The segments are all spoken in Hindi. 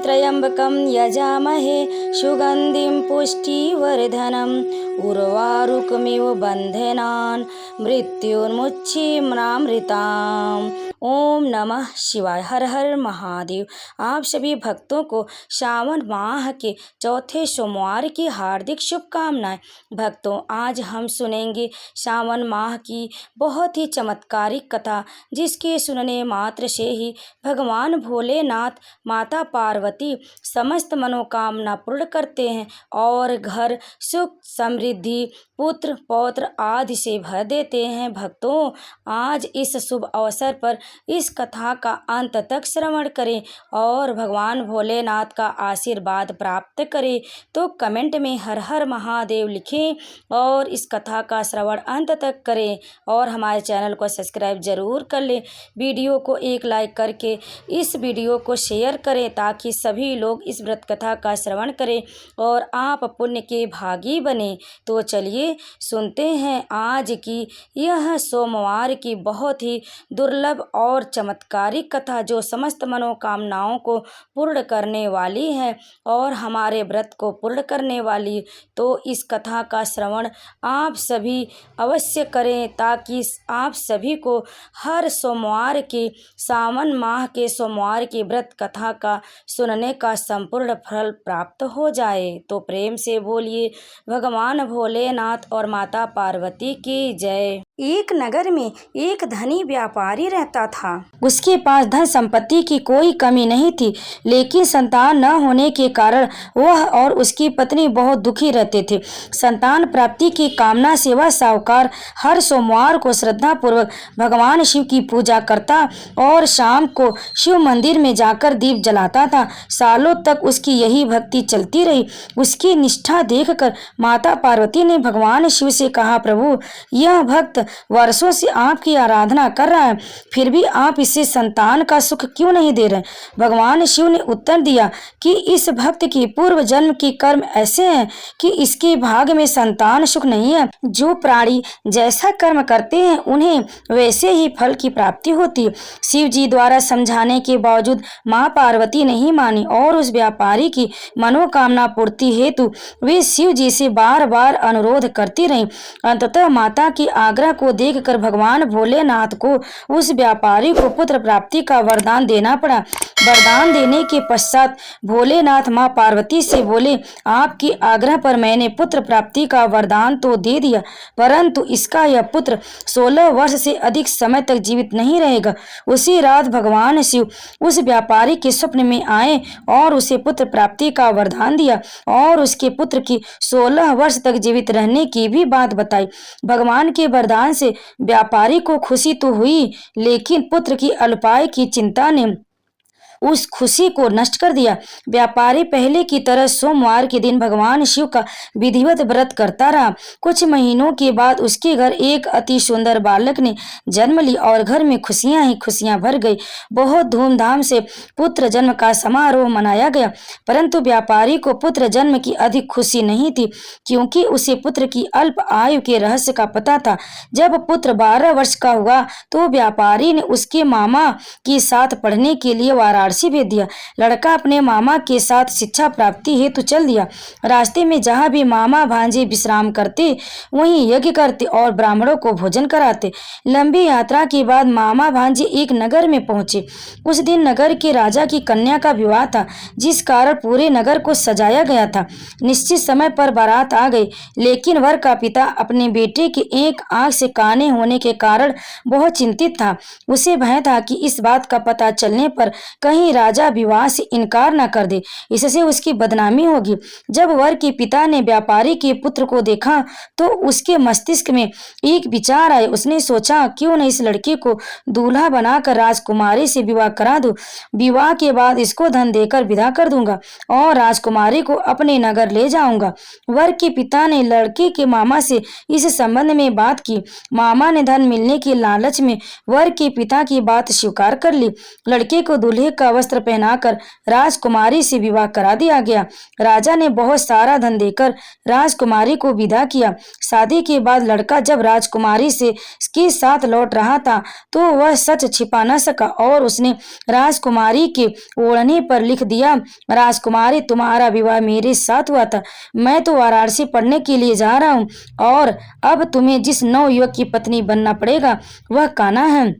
त्र्यंबकं यजामहे सुगंधिं पुष्टिवर्धनम् उर्वारुकमिव बन्धनान् मृत्युर्मुक्षीम्नामृताम्। ओम नमः शिवाय। हर हर महादेव। आप सभी भक्तों को श्रावण माह के चौथे सोमवार की हार्दिक शुभकामनाएं। भक्तों, आज हम सुनेंगे श्रावण माह की बहुत ही चमत्कारिक कथा, जिसके सुनने मात्र से ही भगवान भोलेनाथ, माता पार्वती समस्त मनोकामना पूर्ण करते हैं और घर सुख समृद्धि पुत्र पौत्र आदि से भर देते हैं। भक्तों, आज इस शुभ अवसर पर इस कथा का अंत तक श्रवण करें और भगवान भोलेनाथ का आशीर्वाद प्राप्त करें। तो कमेंट में हर हर महादेव लिखें और इस कथा का श्रवण अंत तक करें और हमारे चैनल को सब्सक्राइब जरूर कर लें। वीडियो को एक लाइक करके इस वीडियो को शेयर करें ताकि सभी लोग इस व्रत कथा का श्रवण करें और आप पुण्य के भागी बने। तो चलिए सुनते हैं आज की यह सोमवार की बहुत ही दुर्लभ और चमत्कारिक कथा, जो समस्त मनोकामनाओं को पूर्ण करने वाली है और हमारे व्रत को पूर्ण करने वाली। तो इस कथा का श्रवण आप सभी अवश्य करें ताकि आप सभी को हर सोमवार के सावन माह के सोमवार की व्रत कथा का सुनने का संपूर्ण फल प्राप्त हो जाए। तो प्रेम से बोलिए भगवान भोलेनाथ और माता पार्वती की जय। एक नगर में एक धनी व्यापारी रहता था। उसके पास धन संपत्ति की कोई कमी नहीं थी, लेकिन संतान न होने के कारण वह और उसकी पत्नी बहुत दुखी रहते थे। संतान प्राप्ति की कामना से वह साहूकार हर सोमवार को श्रद्धा पूर्वक भगवान शिव की पूजा करता और शाम को शिव मंदिर में जाकर दीप जलाता था। सालों तक उसकी यही भक्ति चलती रही। उसकी निष्ठा देखकर माता पार्वती ने भगवान शिव से कहा, प्रभु, यह भक्त वर्षों से आपकी आराधना कर रहा है, फिर भी आप इसे संतान का सुख क्यों नहीं दे रहे? भगवान शिव ने उत्तर दिया कि इस भक्त की पूर्व जन्म के कर्म ऐसे हैं कि इसके भाग में संतान सुख नहीं है। जो प्राणी जैसा कर्म करते हैं उन्हें वैसे ही फल की प्राप्ति होती है। शिव जी द्वारा समझाने के बावजूद माँ पार्वती नहीं मानी और उस व्यापारी की मनोकामना पूर्ति हेतु वे शिव जी से बार बार अनुरोध करती रहीं। अंततः माता की आग्रह को देखकर भगवान भोलेनाथ को उस व्यापारी को पुत्र प्राप्ति का वरदान देना पड़ा। वरदान देने के पश्चात भोलेनाथ माँ पार्वती से बोले, आपकी आग्रह पर मैंने पुत्र प्राप्ति का वरदान तो दे दिया, परंतु इसका यह पुत्र 16 वर्ष से अधिक समय तक जीवित नहीं रहेगा। उसी रात भगवान शिव उस व्यापारी के स्वप्न में आए और उसे पुत्र प्राप्ति का वरदान दिया और उसके पुत्र की 16 वर्ष तक जीवित रहने की भी बात बताई। भगवान के वरदान से व्यापारी को खुशी तो हुई, लेकिन पुत्र की अल्पायु की चिंता ने उस खुशी को नष्ट कर दिया। व्यापारी पहले की तरह सोमवार के दिन भगवान शिव का विधिवत व्रत करता रहा। कुछ महीनों के बाद उसके घर एक अति सुंदर बालक ने जन्म ली और घर में खुशियां ही खुशियां भर गई। बहुत धूमधाम से पुत्र जन्म का समारोह मनाया गया, परंतु व्यापारी को पुत्र जन्म की अधिक खुशी नहीं थी, क्योंकि उसे पुत्र की अल्प आयु के रहस्य का पता था। जब पुत्र 12 वर्ष का हुआ तो व्यापारी ने उसके मामा के साथ पढ़ने के लिए वाराणसी भेज दिया। लड़का अपने मामा के साथ शिक्षा प्राप्ति हेतु चल दिया। रास्ते में जहाँ भी मामा भांजे विश्राम करते वहीं यज्ञ करते और ब्राह्मणों को भोजन कराते। लंबी यात्रा के बाद मामा भांजे एक नगर में पहुंचे। उस दिन नगर के राजा की कन्या का विवाह था, जिस कारण पूरे नगर को सजाया गया था। निश्चित समय पर बारात आ गई, लेकिन वर का पिता अपने बेटे के एक आंख से काने होने के कारण बहुत चिंतित था। उसे भय था कि इस बात का पता चलने पर कहीं राजा विवाह से इनकार न कर दे, इससे उसकी बदनामी होगी। जब वर के पिता ने व्यापारी के पुत्र को देखा तो उसके मस्तिष्क में एक विचार आए। उसने सोचा, क्यों न इस लड़के को दूल्हा बनाकर राजकुमारी से विवाह करा दूं। विवाह के बाद इसको धन देकर विदा कर दूंगा और राजकुमारी को अपने नगर ले जाऊंगा। वर के पिता ने लड़के के मामा से इस संबंध में बात की। मामा ने धन मिलने के लालच में वर के पिता की बात स्वीकार कर ली। लड़के को दूल्हे का वस्त्र पहनाकर राजकुमारी से विवाह करा दिया गया। राजा ने बहुत सारा धन देकर राजकुमारी को विदा किया। शादी के बाद लड़का जब राजकुमारी से के साथ लौट रहा था तो वह सच छिपा न सका और उसने राजकुमारी के ओढ़ने पर लिख दिया, राजकुमारी तुम्हारा विवाह मेरे साथ हुआ था। मैं तो वाराणसी पढ़ने के लिए जा रहा हूँ और अब तुम्हें जिस नवयुवक की पत्नी बनना पड़ेगा वह कान्हा है।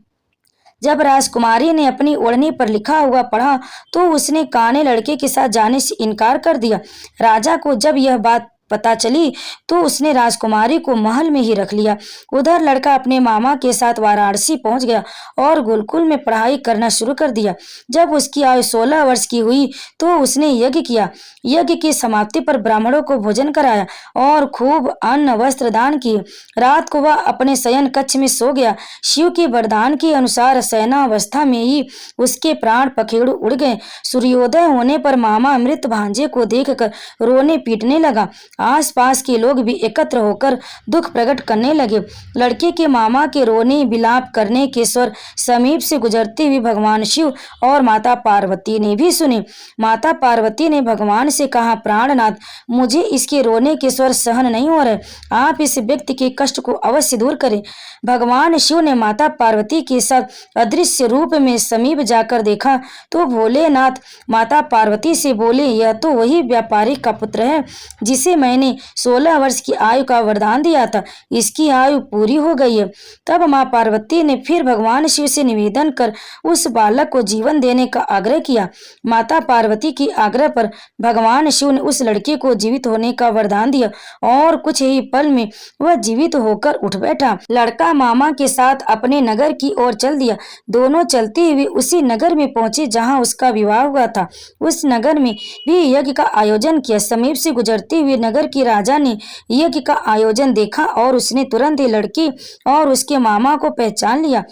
जब राजकुमारी ने अपनी ओढ़नी पर लिखा हुआ पढ़ा तो उसने काने लड़के के साथ जाने से इनकार कर दिया। राजा को जब यह बात पता चली तो उसने राजकुमारी को महल में ही रख लिया। उधर लड़का अपने मामा के साथ वाराणसी पहुंच गया और गुरुकुल में पढ़ाई करना शुरू कर दिया। जब उसकी आयु 16 वर्ष की हुई तो उसने यज्ञ किया। यज्ञ की समाप्ति पर ब्राह्मणों को भोजन कराया और खूब अन्न वस्त्र दान किए। रात को वह अपने शयन कक्ष में सो गया। शिव के वरदान के अनुसार शयनावस्था में ही उसके प्राण पखेरु उड़ गए। सूर्योदय होने पर मामा मृत भांजे को देखकर रोने पीटने लगा। आसपास के लोग भी एकत्र होकर दुख प्रकट करने लगे। लड़के के मामा के रोने विलाप करने के स्वर समीप से गुजरते हुए भगवान शिव और माता पार्वती ने भी सुने। माता पार्वती ने भगवान से कहा, प्राणनाथ, मुझे इसके रोने के स्वर सहन नहीं हो रहे, आप इस व्यक्ति के कष्ट को अवश्य दूर करें। भगवान शिव ने माता पार्वती के साथ अदृश्य रूप में समीप जाकर देखा तो भोलेनाथ माता पार्वती से बोले, यह तो वही व्यापारी का पुत्र है जिसे मैंने 16 वर्ष की आयु का वरदान दिया था। इसकी आयु पूरी हो गई है। तब माँ पार्वती ने फिर भगवान शिव से निवेदन कर उस बालक को जीवन देने का आग्रह किया। माता पार्वती की आग्रह पर भगवान शिव ने उस लड़के को जीवित होने का वरदान दिया और कुछ ही पल में वह जीवित होकर उठ बैठा। लड़का मामा के साथ अपने नगर की ओर चल दिया। दोनों चलते हुए उसी नगर में पहुंचे जहां उसका विवाह हुआ था। उस नगर में भी यज्ञ का आयोजन किया। समीप से गुजरते हुए नगर के राजा ने यज्ञ का आयोजन देखा और उसने तुरंत ही लड़की और उसके मामा को पहचान लिया।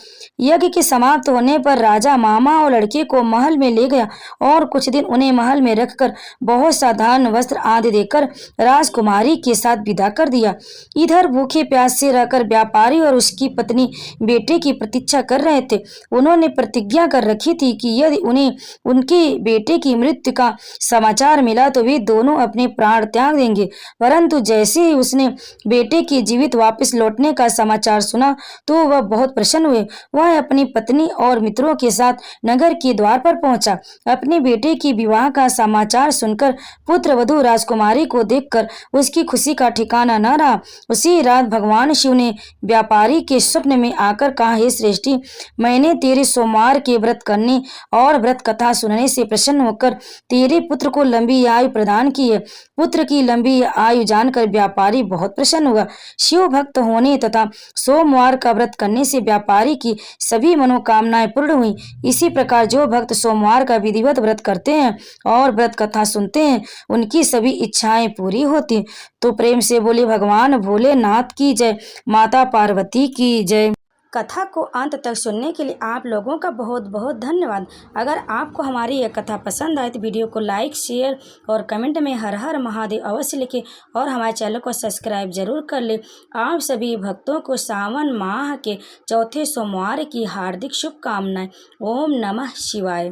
यज्ञ के समाप्त होने पर राजा मामा और लड़के को महल में ले गया और कुछ दिन उन्हें महल में रखकर बहुत साधारण वस्त्र आदि देकर राजकुमारी के साथ विदा कर दिया। इधर भूखे प्यासे रहकर व्यापारी और उसकी पत्नी बेटे की प्रतीक्षा कर रहे थे। उन्होंने प्रतिज्ञा कर रखी थी कि यदि उन्हें उनके बेटे की मृत्यु का समाचार मिला तो वे दोनों अपने प्राण त्याग देंगे। परंतु जैसे ही उसने बेटे के जीवित वापस लौटने का समाचार सुना तो वह बहुत प्रसन्न हुए। वह अपनी पत्नी और मित्रों के साथ नगर के द्वार पर पहुंचा। अपने बेटे की विवाह का समाचार सुनकर पुत्र वधू राजकुमारी को देखकर उसकी खुशी का ठिकाना न रहा। उसी रात भगवान शिव ने व्यापारी के स्वप्न में आकर कहा, हे श्रेष्ठी, मैंने तेरे सोमवार के व्रत करने और व्रत कथा सुनने से प्रसन्न होकर तेरे पुत्र को लंबी आयु प्रदान की है। पुत्र की लंबी आयु जानकर व्यापारी बहुत प्रसन्न हुआ। शिव भक्त होने तथा सोमवार का व्रत करने से व्यापारी की सभी मनोकामनाएं पूर्ण हुई। इसी प्रकार जो भक्त सोमवार का विधिवत व्रत करते हैं और व्रत कथा सुनते हैं उनकी सभी इच्छाएं पूरी होती। तो प्रेम से बोले भगवान भोलेनाथ की जय, माता पार्वती की जय। कथा को अंत तक सुनने के लिए आप लोगों का बहुत बहुत धन्यवाद। अगर आपको हमारी यह कथा पसंद आए तो वीडियो को लाइक, शेयर और कमेंट में हर हर महादेव अवश्य लिखें और हमारे चैनल को सब्सक्राइब जरूर कर लें। आप सभी भक्तों को सावन माह के चौथे सोमवार की हार्दिक शुभकामनाएं। ओम नमः शिवाय।